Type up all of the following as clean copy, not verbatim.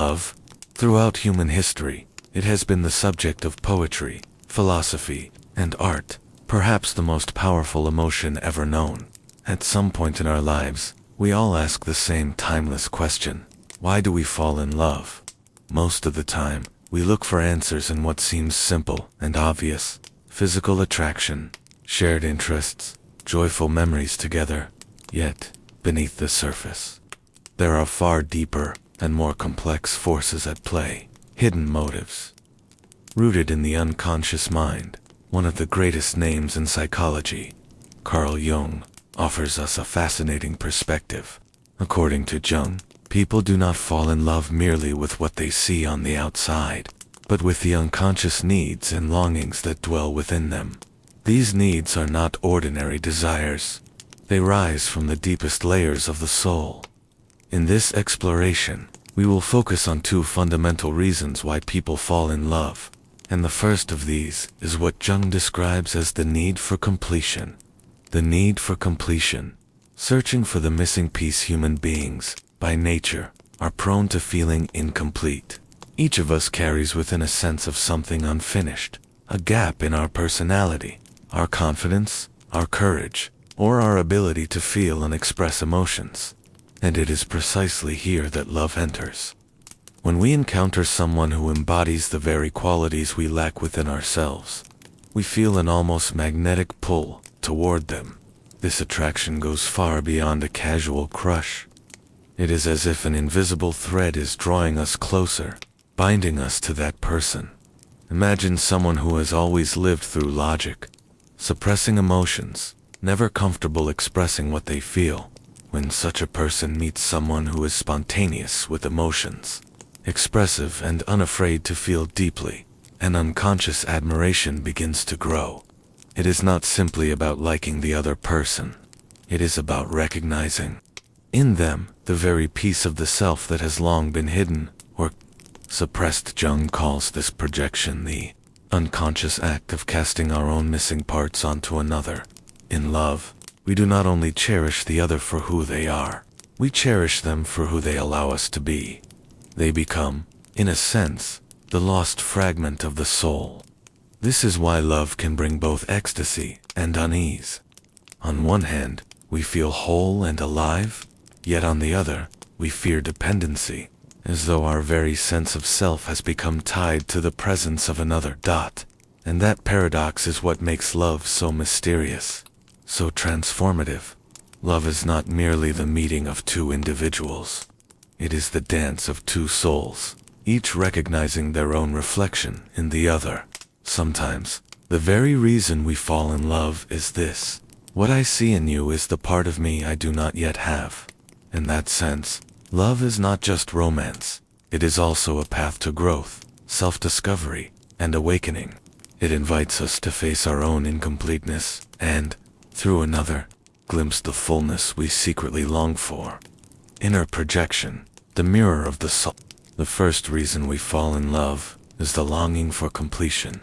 love? Throughout human history, it has been the subject of poetry, philosophy, and art, perhaps the most powerful emotion ever known. At some point in our lives, we all ask the same timeless question: why do we fall in love? Most of the time, we look for answers in what seems simple and obvious: physical attraction, shared interests, joyful memories together. Yet, beneath the surface, there are far deeper and more complex forces at play, hidden motives. Rooted in the unconscious mind, one of the greatest names in psychology, Carl Jung, offers us a fascinating perspective. According to Jung, people do not fall in love merely with what they see on the outside, but with the unconscious needs and longings that dwell within them. These needs are not ordinary desires. They rise from the deepest layers of the soul. In this exploration, we will focus on two fundamental reasons why people fall in love, and the first of these is what Jung describes as the need for completion. The need for completion. Searching for the missing piece. Human beings, by nature, are prone to feeling incomplete. Each of us carries within a sense of something unfinished, a gap in our personality, our confidence, our courage, or our ability to feel and express emotions. And it is precisely here that love enters. When we encounter someone who embodies the very qualities we lack within ourselves, we feel an almost magnetic pull toward them. This attraction goes far beyond a casual crush. It is as if an invisible thread is drawing us closer, binding us to that person. Imagine someone who has always lived through logic, suppressing emotions, never comfortable expressing what they feel. When such a person meets someone who is spontaneous with emotions, expressive and unafraid to feel deeply, an unconscious admiration begins to grow. It is not simply about liking the other person. It is about recognizing in them the very piece of the self that has long been hidden or suppressed. Jung calls this projection the unconscious act of casting our own missing parts onto another. In love, we do not only cherish the other for who they are, we cherish them for who they allow us to be. They become, in a sense, the lost fragment of the soul. This is why love can bring both ecstasy and unease. On one hand, we feel whole and alive, yet on the other, we fear dependency, as though our very sense of self has become tied to the presence of another. And that paradox is what makes love so mysterious, so transformative. Love is not merely the meeting of two individuals. It is the dance of two souls, each recognizing their own reflection in the other. Sometimes, the very reason we fall in love is this: what I see in you is the part of me I do not yet have. In that sense, love is not just romance. It is also a path to growth, self-discovery, and awakening. It invites us to face our own incompleteness and, through another, glimpse the fullness we secretly long for. Inner projection, the mirror of the soul. The first reason we fall in love is the longing for completion,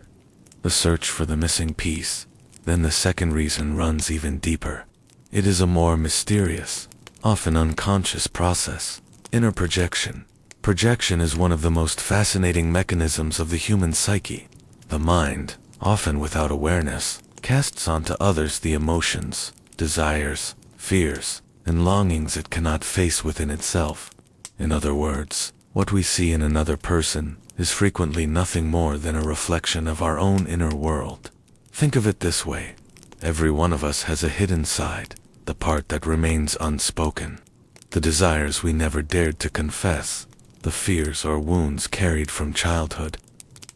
the search for the missing piece. Then the second reason runs even deeper. It is a more mysterious, often unconscious process. Inner projection. Projection is one of the most fascinating mechanisms of the human psyche. The mind, often without awareness, casts onto others the emotions, desires, fears, and longings it cannot face within itself. In other words, what we see in another person is frequently nothing more than a reflection of our own inner world. Think of it this way: every one of us has a hidden side, the part that remains unspoken, the desires we never dared to confess, the fears or wounds carried from childhood,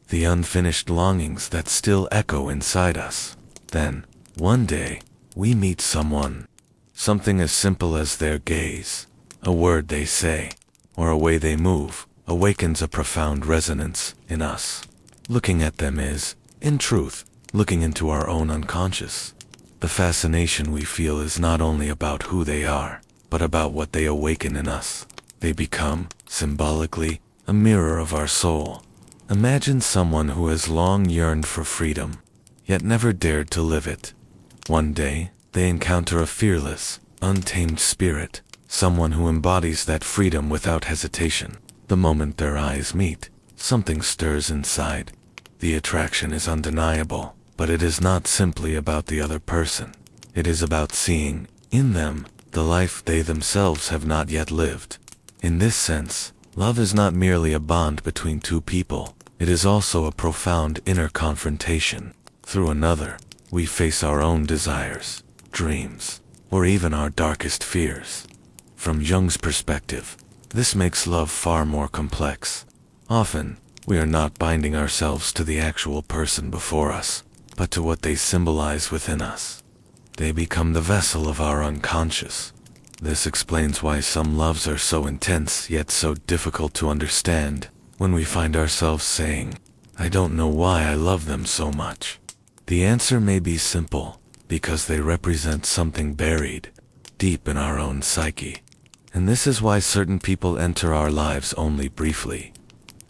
the unfinished longings that still echo inside us. Then, one day, we meet someone. Something as simple as their gaze, a word they say, or a way they move, awakens a profound resonance in us. Looking at them is, in truth, looking into our own unconscious. The fascination we feel is not only about who they are, but about what they awaken in us. They become, symbolically, a mirror of our soul. Imagine someone who has long yearned for freedom, yet never dared to live it. One day, they encounter a fearless, untamed spirit, someone who embodies that freedom without hesitation. The moment their eyes meet, something stirs inside. The attraction is undeniable, but it is not simply about the other person. It is about seeing, in them, the life they themselves have not yet lived. In this sense, love is not merely a bond between two people, it is also a profound inner confrontation. Through another, we face our own desires, dreams, or even our darkest fears. From Jung's perspective, this makes love far more complex. Often, we are not binding ourselves to the actual person before us, but to what they symbolize within us. They become the vessel of our unconscious. This explains why some loves are so intense yet so difficult to understand. When we find ourselves saying, "I don't know why I love them so much," the answer may be simple, because they represent something buried, deep in our own psyche. And this is why certain people enter our lives only briefly,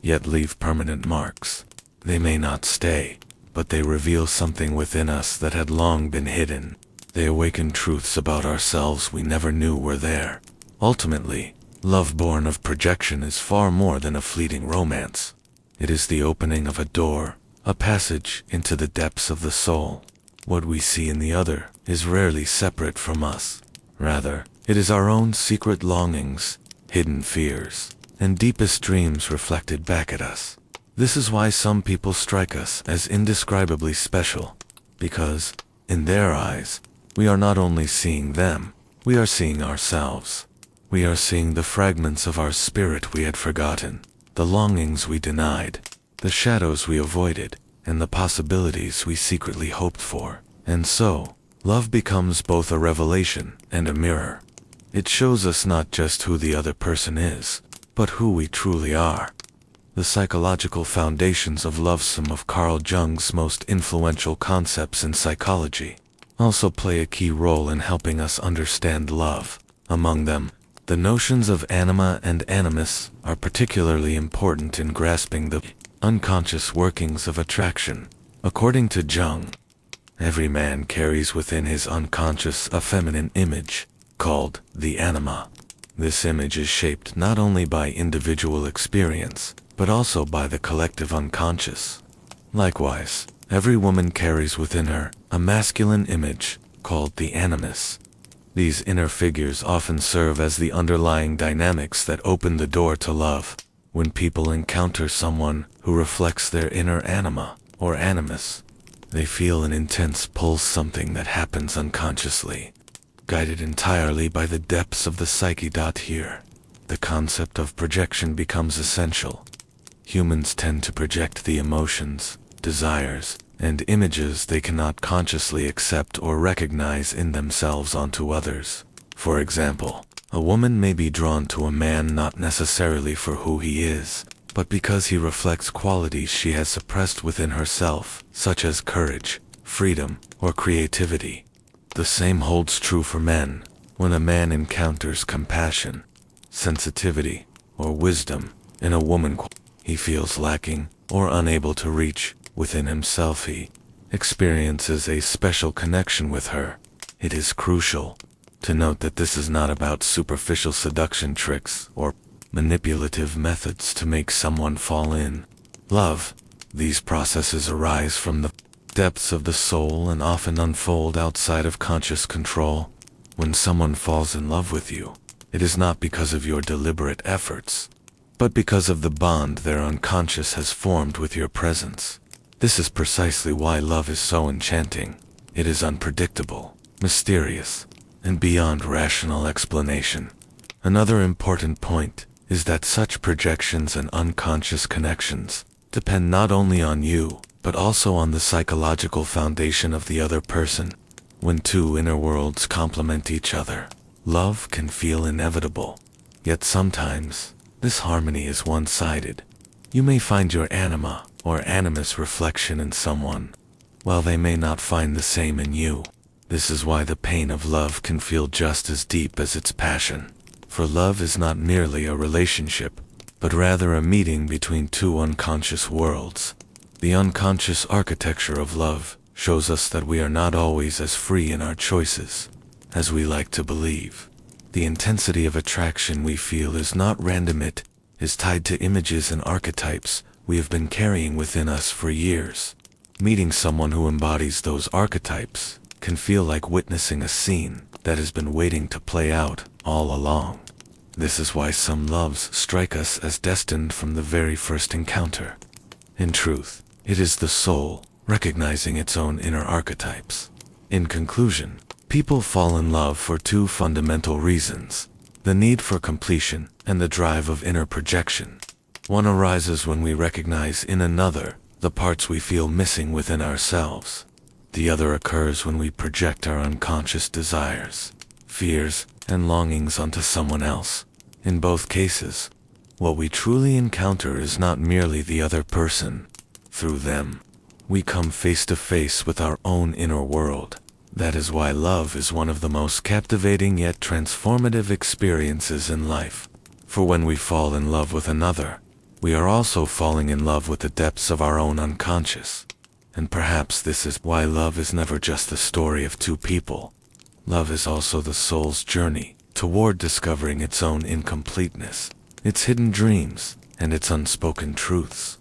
yet leave permanent marks. They may not stay, but they reveal something within us that had long been hidden. They awaken truths about ourselves we never knew were there. Ultimately, love born of projection is far more than a fleeting romance. It is the opening of a door, a passage into the depths of the soul. What we see in the other is rarely separate from us. Rather, it is our own secret longings, hidden fears, and deepest dreams reflected back at us. This is why some people strike us as indescribably special, because, in their eyes, we are not only seeing them, we are seeing ourselves. We are seeing the fragments of our spirit we had forgotten, the longings we denied, the shadows we avoided, and the possibilities we secretly hoped for. And so, love becomes both a revelation and a mirror. It shows us not just who the other person is, but who we truly are. The psychological foundations of love, some of Carl Jung's most influential concepts in psychology, also play a key role in helping us understand love. Among them, the notions of anima and animus are particularly important in grasping the unconscious workings of attraction. According to Jung, every man carries within his unconscious a feminine image, called the anima. This image is shaped not only by individual experience, but also by the collective unconscious. Likewise, every woman carries within her a masculine image, called the animus. These inner figures often serve as the underlying dynamics that open the door to love. When people encounter someone who reflects their inner anima, or animus, they feel an intense pull, something that happens unconsciously, guided entirely by the depths of the psyche. Here, the concept of projection becomes essential. Humans tend to project the emotions, desires, and images they cannot consciously accept or recognize in themselves onto others. For example, a woman may be drawn to a man not necessarily for who he is, but because he reflects qualities she has suppressed within herself, such as courage, freedom, or creativity. The same holds true for men. When a man encounters compassion, sensitivity, or wisdom in a woman he feels lacking or unable to reach within himself, he experiences a special connection with her. It is crucial to note that this is not about superficial seduction tricks or manipulative methods to make someone fall in love. These processes arise from the depths of the soul and often unfold outside of conscious control. When someone falls in love with you, it is not because of your deliberate efforts, but because of the bond their unconscious has formed with your presence. This is precisely why love is so enchanting. It is unpredictable, mysterious, and beyond rational explanation. Another important point is that such projections and unconscious connections depend not only on you, but also on the psychological foundation of the other person. When two inner worlds complement each other, love can feel inevitable. Yet sometimes, this harmony is one-sided. You may find your anima or animus reflection in someone, while they may not find the same in you. This is why the pain of love can feel just as deep as its passion. For love is not merely a relationship, but rather a meeting between two unconscious worlds. The unconscious architecture of love shows us that we are not always as free in our choices as we like to believe. The intensity of attraction we feel is not random, it is tied to images and archetypes we have been carrying within us for years. Meeting someone who embodies those archetypes can feel like witnessing a scene that has been waiting to play out all along. This is why some loves strike us as destined from the very first encounter. In truth, it is the soul recognizing its own inner archetypes. In conclusion, people fall in love for two fundamental reasons: the need for completion and the drive of inner projection. One arises when we recognize in another the parts we feel missing within ourselves. The other occurs when we project our unconscious desires, fears, and longings onto someone else. In both cases, what we truly encounter is not merely the other person. Through them, we come face to face with our own inner world. That is why love is one of the most captivating yet transformative experiences in life. For when we fall in love with another, we are also falling in love with the depths of our own unconscious. And perhaps this is why love is never just the story of two people. Love is also the soul's journey toward discovering its own incompleteness, its hidden dreams, and its unspoken truths.